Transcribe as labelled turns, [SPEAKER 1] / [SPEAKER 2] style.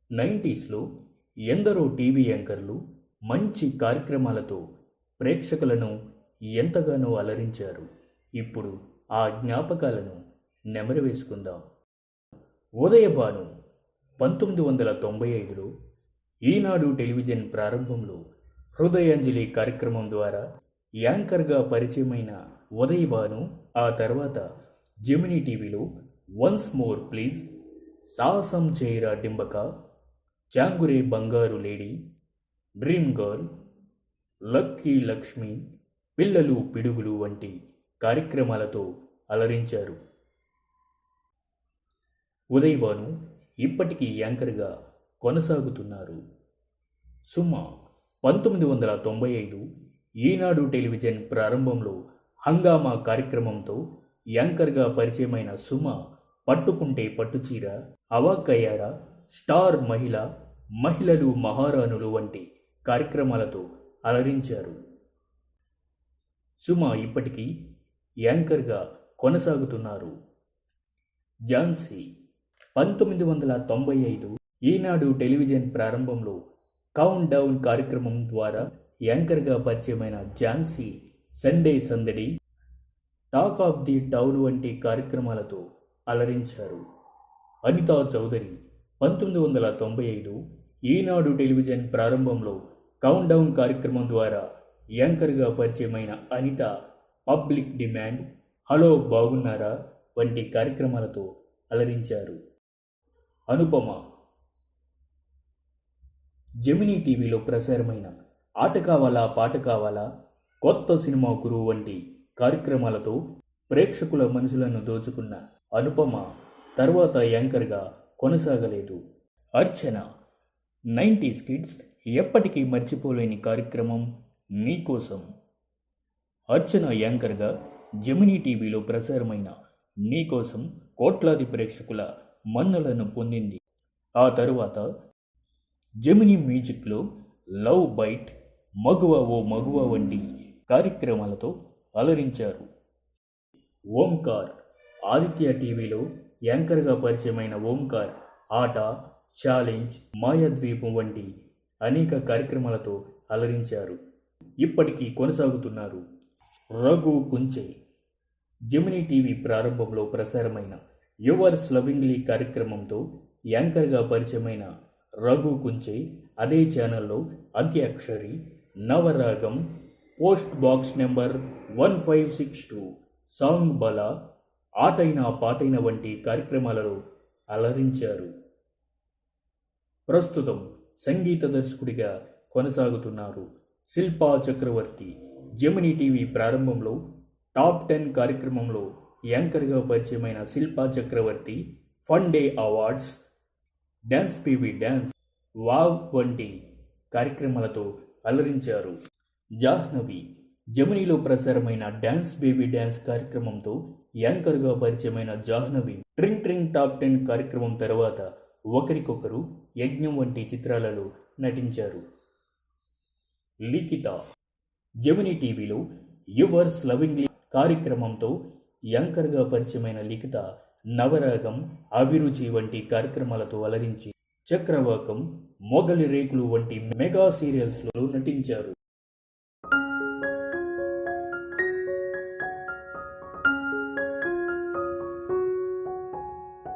[SPEAKER 1] నైంటీస్లో ఎందరో టీవీ యాంకర్లు మంచి కార్యక్రమాలతో ప్రేక్షకులను ఎంతగానో అలరించారు. ఇప్పుడు ఆ జ్ఞాపకాలను నెమరవేసుకుందాం. ఉదయభాను 1995లో ఈనాడు టెలివిజన్ ప్రారంభంలో హృదయాంజలి కార్యక్రమం ద్వారా యాంకర్గా పరిచయమైన ఉదయభాను ఆ తర్వాత జెమినీ టీవీలో వన్స్ మోర్ ప్లీజ్, సాహసం చేయరా డింబక, చాంగురే బంగారు lady, dream girl, lucky Lakshmi, పిల్లలు పిడుగులు వంటి కార్యక్రమాలతో అలరించారు. ఉదయభాను ఇప్పటికీ యాంకర్గా కొనసాగుతున్నారు. సుమ 1995 ఈనాడు టెలివిజన్ ప్రారంభంలో హంగామా కార్యక్రమంతో యాంకర్గా పరిచయమైన సుమ పట్టుకుంటే పట్టుచీర, అవాక్కయ్యారా, స్టార్ మహిళ, మహిళలు మహారాణులు వంటి కార్యక్రమాలతో అలరించారు. సుమ ఇప్పటికీ యాంకర్గా కొనసాగుతున్నారు. ఝాన్సీ 1995 ఈనాడు టెలివిజన్ ప్రారంభంలో కౌంట్ డౌన్ కార్యక్రమం ద్వారా యాంకర్గా పరిచయమైన ఝాన్సీ సండే సందడి, టాక్ ఆఫ్ ది టౌన్ వంటి కార్యక్రమాలతో అలరించారు. అనితా చౌదరి 1995 ఈనాడు టెలివిజన్ ప్రారంభంలో కౌంట్ డౌన్ కార్యక్రమం ద్వారా యాంకర్గా పరిచయమైన అనిత పబ్లిక్ డిమాండ్, హలో బాగున్నారా వంటి కార్యక్రమాలతో అలరించారు. అనుపమ జెమినీ టీవీలో ప్రసారమైన ఆట కావాలా పాట కావాలా, కొత్త సినిమా గురువు వంటి కార్యక్రమాలతో ప్రేక్షకుల మనసులను దోచుకున్న అనుపమ తర్వాత యాంకర్గా కొనసాగలేదు. అర్చన 90s కిడ్స్ ఎప్పటికీ మర్చిపోలేని కార్యక్రమం నీకోసం. అర్చన యాంకర్గా జెమినీ టీవీలో ప్రసారమైన నీకోసం కోట్లాది ప్రేక్షకుల మన్నలను పొందింది. ఆ తరువాత జెమినీ మ్యూజిక్లో లవ్ బైట్, మగువ ఓ మగువ వంటి కార్యక్రమాలతో అలరించారు. ఓంకార్ ఆదిత్య టీవీలో యాంకర్గా పరిచయమైన ఓంకార్ ఆట, ఛాలెంజ్, మాయాద్వీపం వంటి అనేక కార్యక్రమాలతో అలరించారు. ఇప్పటికీ కొనసాగుతున్నారు. రఘు కుంచే జెమినీ టీవీ ప్రారంభంలో ప్రసారమైన యువర్స్ లవింగ్లీ కార్యక్రమంతో యాంకర్గా పరిచయమైన రఘు కుంచే అదే ఛానల్లో Antakshari, Navaragam, post box number 1562, song బల, ఆటైన పాటైన వంటి కార్యక్రమాలలో అలరించారు. ప్రస్తుతం సంగీత దర్శకుడిగా కొనసాగుతున్నారు. శిల్పా చక్రవర్తి జెమినీ టీవీ ప్రారంభంలో టాప్ 10 కార్యక్రమంలో యాంకర్గా పరిచయమైన Shilpa Chakravarthy fun day awards, dance baby dance, wow వంటి కార్యక్రమాలతో అలరించారు. జాహ్నవి జెమినీలో ప్రసారమైన డ్యాన్స్ బేబీ డ్యాన్స్ కార్యక్రమంతో యాంకర్గా పరిచయమైన జాహ్నవి ట్రింగ్ ట్రింగ్ టాప్ 10 కార్యక్రమం తర్వాత ఒకరికొకరు, యజ్ఞం వంటి చిత్రాలలో నటించారు. లిఖిత జెమినీ టీవీలో యువర్స్ లవింగ్లీ కార్యక్రమంతో యాంకర్గా పరిచయమైన లిఖిత నవరాగం, అభిరుచి వంటి కార్యక్రమాలతో అలరించి చక్రవాకం, మొగలి రేకులు వంటి మెగా సీరియల్స్లో నటించారు.